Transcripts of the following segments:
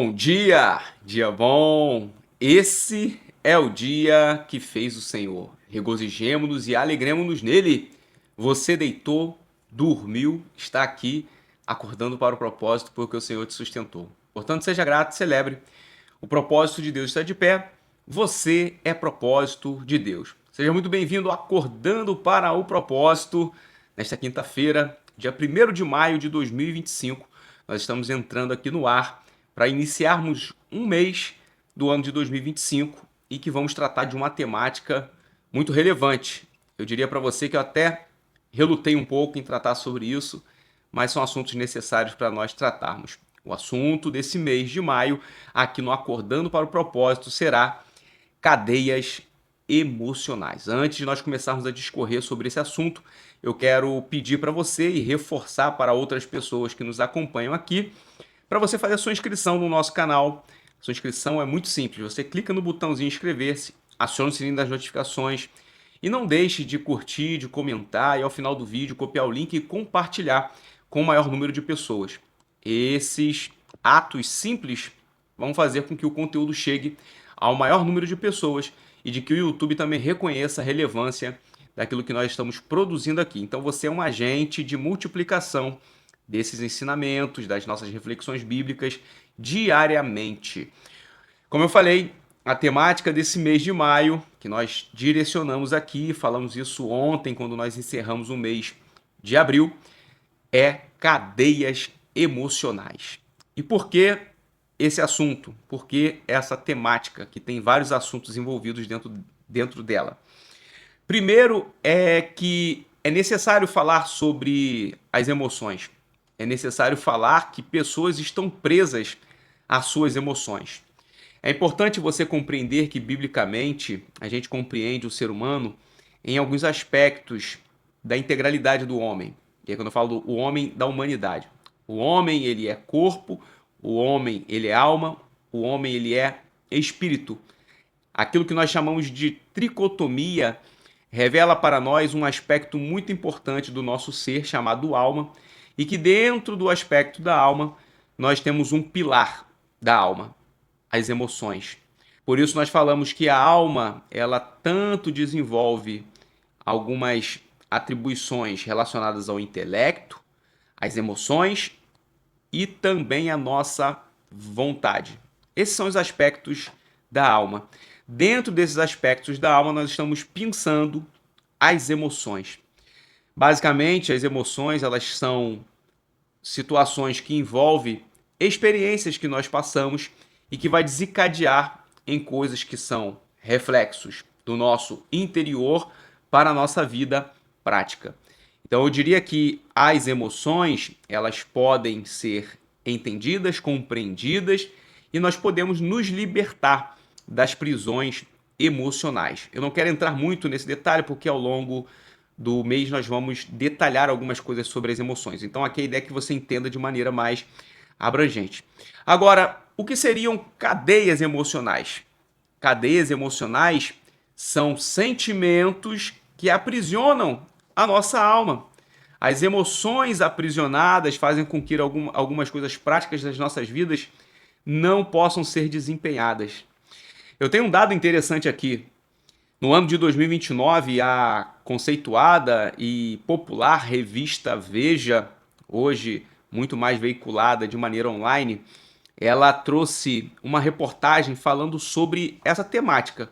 Bom dia, dia bom. Esse é o dia que fez o Senhor. Regozijemo-nos e alegremo-nos nele. Você deitou, dormiu, está aqui, acordando para o propósito porque o Senhor te sustentou. Portanto, seja grato, celebre. O propósito de Deus está de pé. Você é propósito de Deus. Seja muito bem-vindo Acordando para o Propósito. Nesta quinta-feira, dia 1º de maio de 2025, nós estamos entrando aqui no ar para iniciarmos um mês do ano de 2025 e que vamos tratar de uma temática muito relevante. Eu diria para você que eu até relutei um pouco em tratar sobre isso, mas são assuntos necessários para nós tratarmos. O assunto desse mês de maio, aqui no Acordando para o Propósito, será cadeias emocionais. Antes de nós começarmos a discorrer sobre esse assunto, eu quero pedir para você e reforçar para outras pessoas que nos acompanham aqui, para você fazer a sua inscrição no nosso canal. A sua inscrição é muito simples. Você clica no botãozinho inscrever-se, aciona o sininho das notificações e não deixe de curtir, de comentar e ao final do vídeo copiar o link e compartilhar com o maior número de pessoas. Esses atos simples vão fazer com que o conteúdo chegue ao maior número de pessoas e de que o YouTube também reconheça a relevância daquilo que nós estamos produzindo aqui. Então você é um agente de multiplicação desses ensinamentos, das nossas reflexões bíblicas diariamente. Como eu falei, a temática desse mês de maio, que nós direcionamos aqui, falamos isso ontem, quando nós encerramos o mês de abril, é cadeias emocionais. E por que esse assunto? Por que essa temática, que tem vários assuntos envolvidos dentro dela? Primeiro é que é necessário falar sobre as emoções. É necessário falar que pessoas estão presas às suas emoções. É importante você compreender que, biblicamente, a gente compreende o ser humano em alguns aspectos da integralidade do homem. E é quando eu falo do homem da humanidade. O homem, ele é corpo, o homem, ele é alma, o homem, ele é espírito. Aquilo que nós chamamos de tricotomia revela para nós um aspecto muito importante do nosso ser, chamado alma, e que dentro do aspecto da alma, nós temos um pilar da alma, as emoções. Por isso nós falamos que a alma, ela tanto desenvolve algumas atribuições relacionadas ao intelecto, às emoções e também à nossa vontade. Esses são os aspectos da alma. Dentro desses aspectos da alma, nós estamos pensando as emoções. Basicamente, as emoções, elas são situações que envolvem experiências que nós passamos e que vai desencadear em coisas que são reflexos do nosso interior para a nossa vida prática. Então eu diria que as emoções, elas podem ser entendidas, compreendidas e nós podemos nos libertar das prisões emocionais. Eu não quero entrar muito nesse detalhe porque ao longo do mês nós vamos detalhar algumas coisas sobre as emoções. Então aqui a ideia é que você entenda de maneira mais abrangente. Agora, o que seriam cadeias emocionais? Cadeias emocionais são sentimentos que aprisionam a nossa alma. As emoções aprisionadas fazem com que algumas coisas práticas das nossas vidas não possam ser desempenhadas. Eu tenho um dado interessante aqui. No ano de 2029, a conceituada e popular revista Veja, hoje muito mais veiculada de maneira online, ela trouxe uma reportagem falando sobre essa temática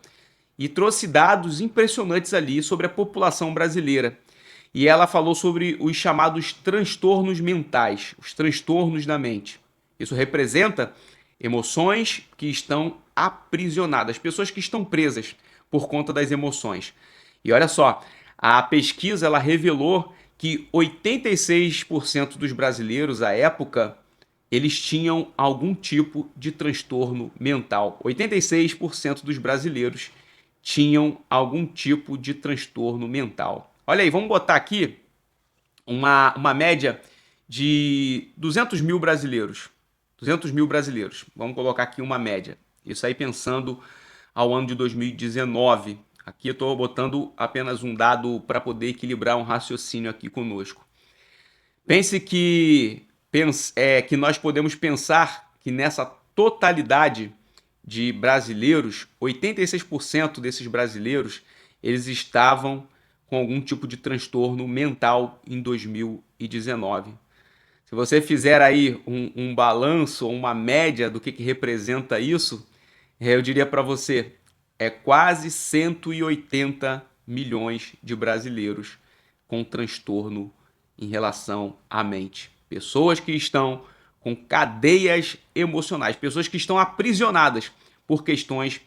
e trouxe dados impressionantes ali sobre a população brasileira. E ela falou sobre os chamados transtornos mentais, os transtornos da mente. Isso representa emoções que estão aprisionadas, pessoas que estão presas por conta das emoções. E olha só, a pesquisa ela revelou que 86% dos brasileiros à época eles tinham algum tipo de transtorno mental. 86% dos brasileiros tinham algum tipo de transtorno mental. Olha aí, vamos botar aqui uma média de 200 mil brasileiros. 200 mil brasileiros. Vamos colocar aqui uma média. Isso aí pensando ao ano de 2019. Aqui eu estou botando apenas um dado para poder equilibrar um raciocínio aqui conosco. Pense que nós podemos pensar que nessa totalidade de brasileiros, 86% desses brasileiros, eles estavam com algum tipo de transtorno mental em 2019. Se você fizer aí um balanço ou uma média do que representa isso, eu diria para você, é quase 180 milhões de brasileiros com transtorno em relação à mente. Pessoas que estão com cadeias emocionais, pessoas que estão aprisionadas por questões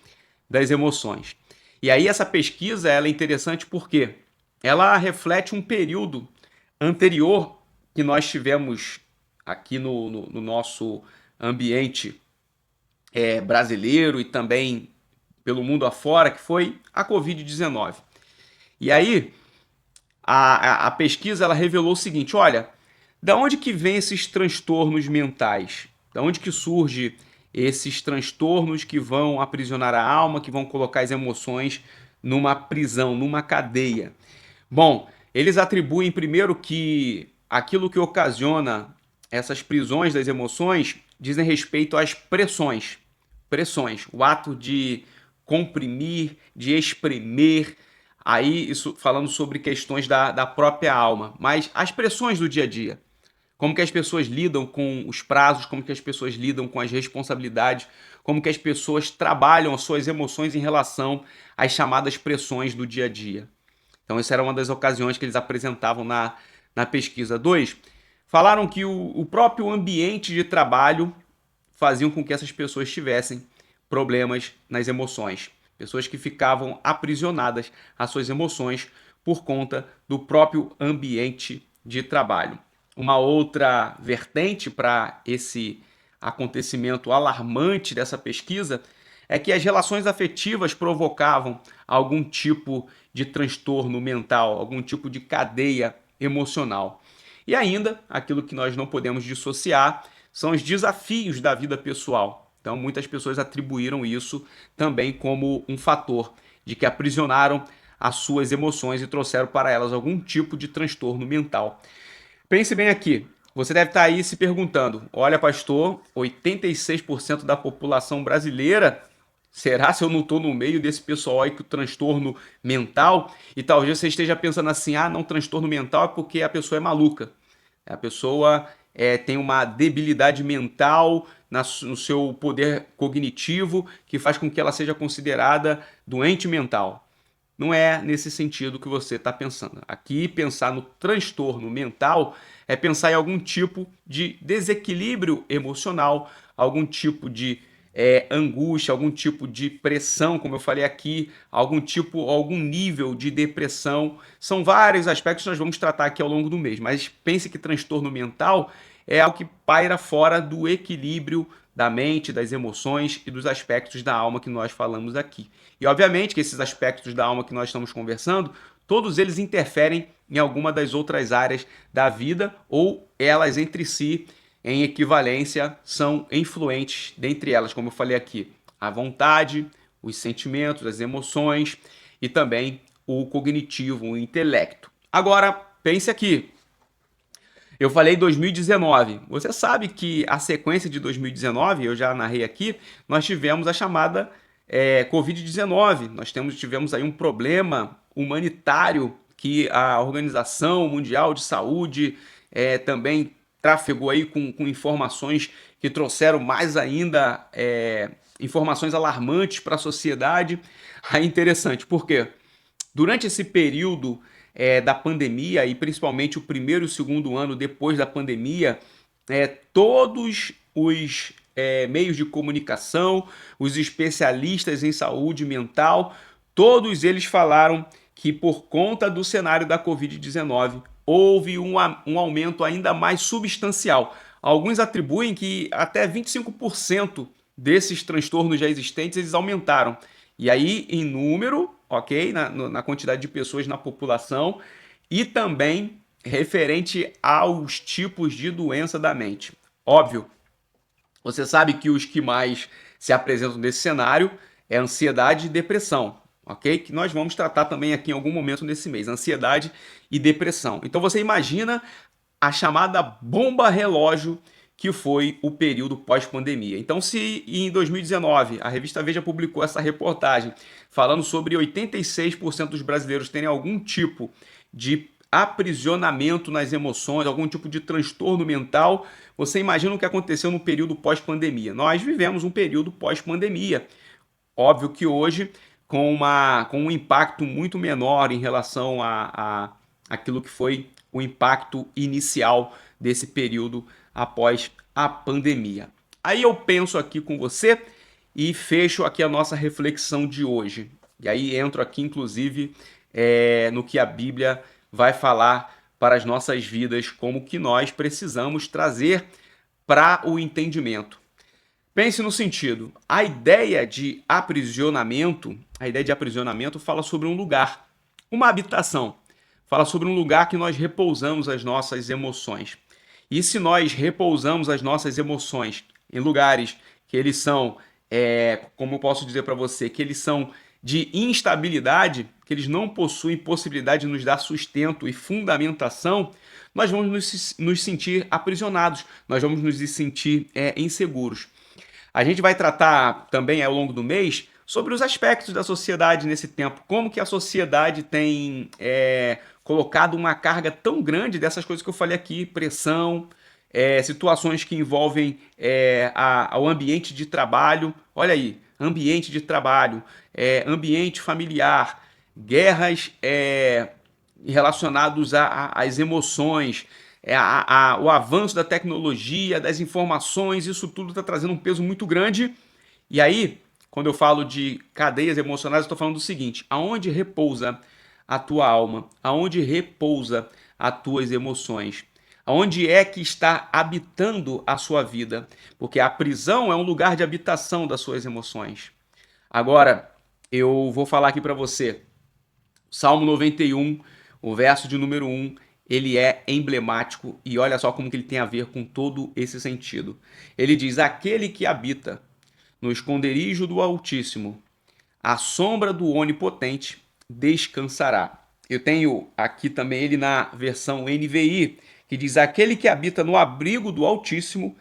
das emoções. E aí essa pesquisa ela é interessante porque ela reflete um período anterior que nós tivemos aqui no nosso ambiente brasileiro e também pelo mundo afora, que foi a Covid-19. E aí a pesquisa ela revelou o seguinte, olha, da onde que vem esses transtornos mentais? Da onde que surge esses transtornos que vão aprisionar a alma, que vão colocar as emoções numa prisão, numa cadeia? Bom, eles atribuem primeiro que aquilo que ocasiona essas prisões das emoções dizem respeito às pressões. Pressões, o ato de comprimir, de exprimir, aí isso falando sobre questões da própria alma, mas as pressões do dia a dia. Como que as pessoas lidam com os prazos, como que as pessoas lidam com as responsabilidades, como que as pessoas trabalham as suas emoções em relação às chamadas pressões do dia a dia. Então, essa era uma das ocasiões que eles apresentavam na pesquisa. 2, falaram que o próprio ambiente de trabalho faziam com que essas pessoas tivessem problemas nas emoções. Pessoas que ficavam aprisionadas às suas emoções por conta do próprio ambiente de trabalho. Uma outra vertente para esse acontecimento alarmante dessa pesquisa é que as relações afetivas provocavam algum tipo de transtorno mental, algum tipo de cadeia emocional. E ainda, aquilo que nós não podemos dissociar são os desafios da vida pessoal. Então, muitas pessoas atribuíram isso também como um fator de que aprisionaram as suas emoções e trouxeram para elas algum tipo de transtorno mental. Pense bem aqui. Você deve estar aí se perguntando: olha, pastor, 86% da população brasileira, será se eu não estou no meio desse pessoal aí com transtorno mental? E talvez você esteja pensando assim: ah, não, transtorno mental é porque a pessoa é maluca. A pessoa tem uma debilidade mental no seu poder cognitivo que faz com que ela seja considerada doente mental. Não é nesse sentido que você está pensando. Aqui, pensar no transtorno mental é pensar em algum tipo de desequilíbrio emocional, algum tipo de angústia, algum tipo de pressão, como eu falei aqui, algum nível de depressão. São vários aspectos que nós vamos tratar aqui ao longo do mês, mas pense que transtorno mental é algo que paira fora do equilíbrio da mente, das emoções e dos aspectos da alma que nós falamos aqui. E obviamente que esses aspectos da alma que nós estamos conversando, todos eles interferem em alguma das outras áreas da vida ou elas entre si, em equivalência, são influentes dentre elas, como eu falei aqui, a vontade, os sentimentos, as emoções e também o cognitivo, o intelecto. Agora, pense aqui. Eu falei 2019. Você sabe que a sequência de 2019, eu já narrei aqui, nós tivemos a chamada Covid-19. Nós tivemos aí um problema humanitário que a Organização Mundial de Saúde também trafegou aí com informações que trouxeram mais ainda informações alarmantes para a sociedade. Aí interessante, por quê? Durante esse período da pandemia e principalmente o primeiro e o segundo ano depois da pandemia, todos os meios de comunicação, os especialistas em saúde mental, todos eles falaram que por conta do cenário da Covid-19 houve um aumento ainda mais substancial. Alguns atribuem que até 25% desses transtornos já existentes eles aumentaram. E aí, em número, ok? Na quantidade de pessoas na população e também referente aos tipos de doença da mente. Óbvio, você sabe que os que mais se apresentam nesse cenário é ansiedade e depressão, ok? Que nós vamos tratar também aqui em algum momento nesse mês, ansiedade e depressão. Então você imagina a chamada bomba relógio que foi o período pós-pandemia. Então, se em 2019 a revista Veja publicou essa reportagem falando sobre 86% dos brasileiros terem algum tipo de aprisionamento nas emoções, algum tipo de transtorno mental, você imagina o que aconteceu no período pós-pandemia. Nós vivemos um período pós-pandemia. Óbvio que hoje com um impacto muito menor em relação a aquilo que foi o impacto inicial desse período após a pandemia. Aí eu penso aqui com você e fecho aqui a nossa reflexão de hoje. E aí entro aqui, inclusive, no que a Bíblia vai falar para as nossas vidas, como que nós precisamos trazer para o entendimento. Pense no sentido, a ideia de aprisionamento fala sobre um lugar, uma habitação, fala sobre um lugar que nós repousamos as nossas emoções. E se nós repousamos as nossas emoções em lugares que eles são, como eu posso dizer para você, que eles são de instabilidade, que eles não possuem possibilidade de nos dar sustento e fundamentação, nós vamos nos sentir aprisionados, nós vamos nos sentir inseguros. A gente vai tratar também ao longo do mês sobre os aspectos da sociedade nesse tempo, como que a sociedade tem colocado uma carga tão grande dessas coisas que eu falei aqui, pressão, situações que envolvem ao ambiente de trabalho, olha aí, ambiente de trabalho, ambiente familiar, guerras relacionados às emoções, o avanço da tecnologia, das informações, isso tudo está trazendo um peso muito grande. E aí, quando eu falo de cadeias emocionais, eu estou falando do seguinte: aonde repousa a tua alma? Aonde repousa as tuas emoções? Aonde é que está habitando a sua vida? Porque a prisão é um lugar de habitação das suas emoções. Agora, eu vou falar aqui para você. Salmo 91, o verso de número 1, ele é emblemático e olha só como que ele tem a ver com todo esse sentido. Ele diz: aquele que habita no esconderijo do Altíssimo, à sombra do Onipotente, descansará. Eu tenho aqui também ele na versão NVI, que diz: aquele que habita no abrigo do Altíssimo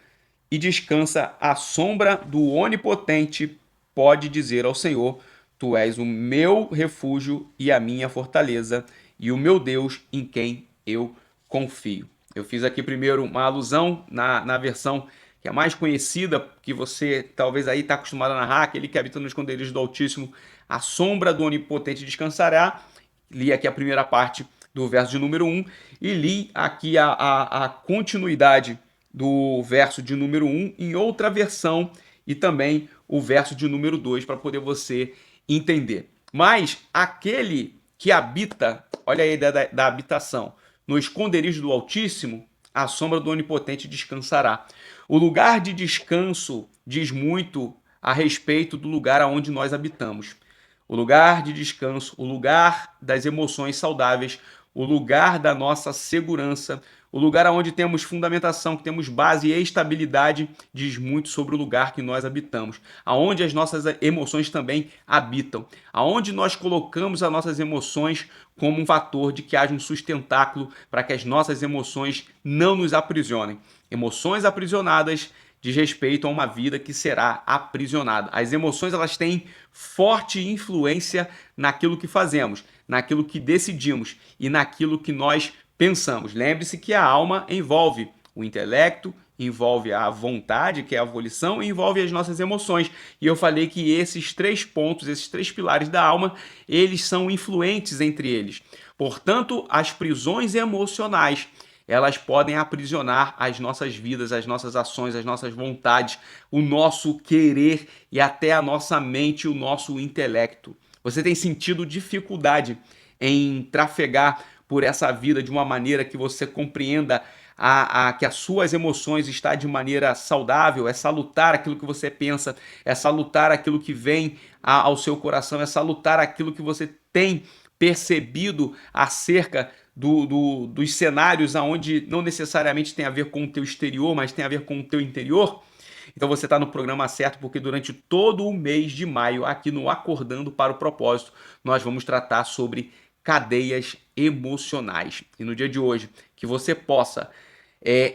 e descansa à sombra do Onipotente, pode dizer ao Senhor: tu és o meu refúgio e a minha fortaleza, e o meu Deus em quem eu confio. Eu fiz aqui primeiro uma alusão na versão que é mais conhecida, que você talvez aí está acostumado a narrar, aquele que habita no esconderijo do Altíssimo, a sombra do Onipotente descansará. Li aqui a primeira parte do verso de número 1 e li aqui a continuidade do verso de número 1 em outra versão e também o verso de número 2 para poder você entender. Mas aquele que habita, olha aí a ideia da habitação, no esconderijo do Altíssimo, a sombra do Onipotente descansará. O lugar de descanso diz muito a respeito do lugar onde nós habitamos. O lugar de descanso, o lugar das emoções saudáveis, o lugar da nossa segurança, o lugar onde temos fundamentação, que temos base e estabilidade, diz muito sobre o lugar que nós habitamos, aonde as nossas emoções também habitam, aonde nós colocamos as nossas emoções como um fator de que haja um sustentáculo para que as nossas emoções não nos aprisionem. Emoções aprisionadas diz respeito a uma vida que será aprisionada. As emoções, elas têm forte influência naquilo que fazemos, naquilo que decidimos e naquilo que nós pensamos. Lembre-se que a alma envolve o intelecto, envolve a vontade, que é a volição, e envolve as nossas emoções. E eu falei que esses 3 pontos, esses 3 pilares da alma, eles são influentes entre eles. Portanto, as prisões emocionais, elas podem aprisionar as nossas vidas, as nossas ações, as nossas vontades, o nosso querer e até a nossa mente, o nosso intelecto. Você tem sentido dificuldade em trafegar por essa vida de uma maneira que você compreenda que as suas emoções estão de maneira saudável, é salutar aquilo que você pensa, é salutar aquilo que vem ao seu coração, é salutar aquilo que você tem percebido acerca dos cenários onde não necessariamente tem a ver com o teu exterior, mas tem a ver com o teu interior. Então você está no programa certo, porque durante todo o mês de maio, aqui no Acordando para o Propósito, nós vamos tratar sobre cadeias emocionais. E no dia de hoje, que você possa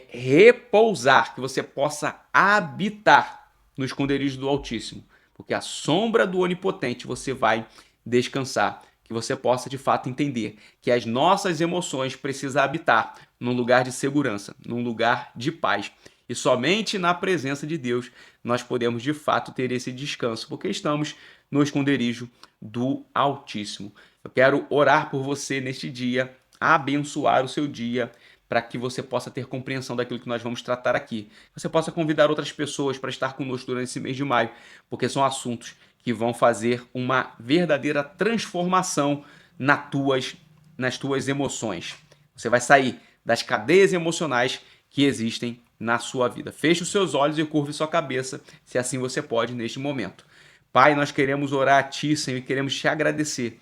repousar, que você possa habitar no esconderijo do Altíssimo, porque a sombra do Onipotente você vai descansar, que você possa de fato entender que as nossas emoções precisam habitar num lugar de segurança, num lugar de paz. E somente na presença de Deus nós podemos de fato ter esse descanso, porque estamos no esconderijo do Altíssimo. Eu quero orar por você neste dia, abençoar o seu dia, para que você possa ter compreensão daquilo que nós vamos tratar aqui. Você possa convidar outras pessoas para estar conosco durante esse mês de maio, porque são assuntos que vão fazer uma verdadeira transformação nas tuas emoções. Você vai sair das cadeias emocionais que existem na sua vida. Feche os seus olhos e curve sua cabeça, se assim você pode neste momento. Pai, nós queremos orar a Ti, Senhor, e queremos Te agradecer,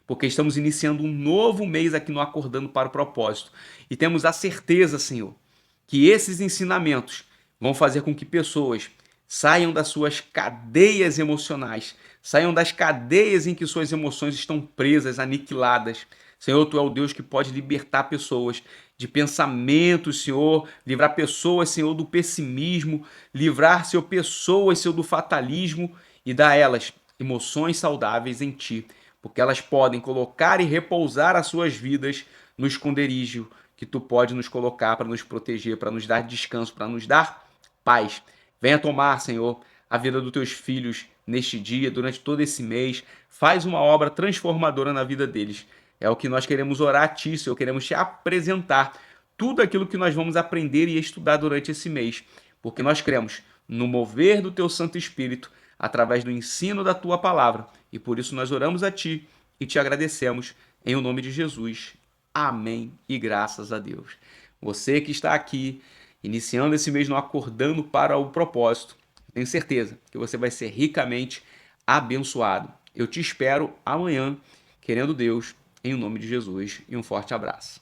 porque estamos iniciando um novo mês aqui no Acordando para o Propósito. E temos a certeza, Senhor, que esses ensinamentos vão fazer com que pessoas saiam das suas cadeias emocionais, saiam das cadeias em que suas emoções estão presas, aniquiladas. Senhor, Tu é o Deus que pode libertar pessoas de pensamentos, Senhor, livrar pessoas, Senhor, do pessimismo, livrar, Senhor, pessoas, Senhor, do fatalismo e dar a elas emoções saudáveis em Ti, porque elas podem colocar e repousar as suas vidas no esconderijo que Tu pode nos colocar para nos proteger, para nos dar descanso, para nos dar paz. Venha tomar, Senhor, a vida dos Teus filhos neste dia, durante todo esse mês. Faz uma obra transformadora na vida deles. É o que nós queremos orar a Ti, Senhor. Queremos Te apresentar tudo aquilo que nós vamos aprender e estudar durante esse mês, porque nós cremos no mover do Teu Santo Espírito através do ensino da Tua Palavra. E por isso nós oramos a Ti e Te agradecemos em o nome de Jesus. Amém e graças a Deus. Você que está aqui, iniciando esse mês no Acordando para o Propósito, tenho certeza que você vai ser ricamente abençoado. Eu te espero amanhã, querendo Deus, em o nome de Jesus, e um forte abraço.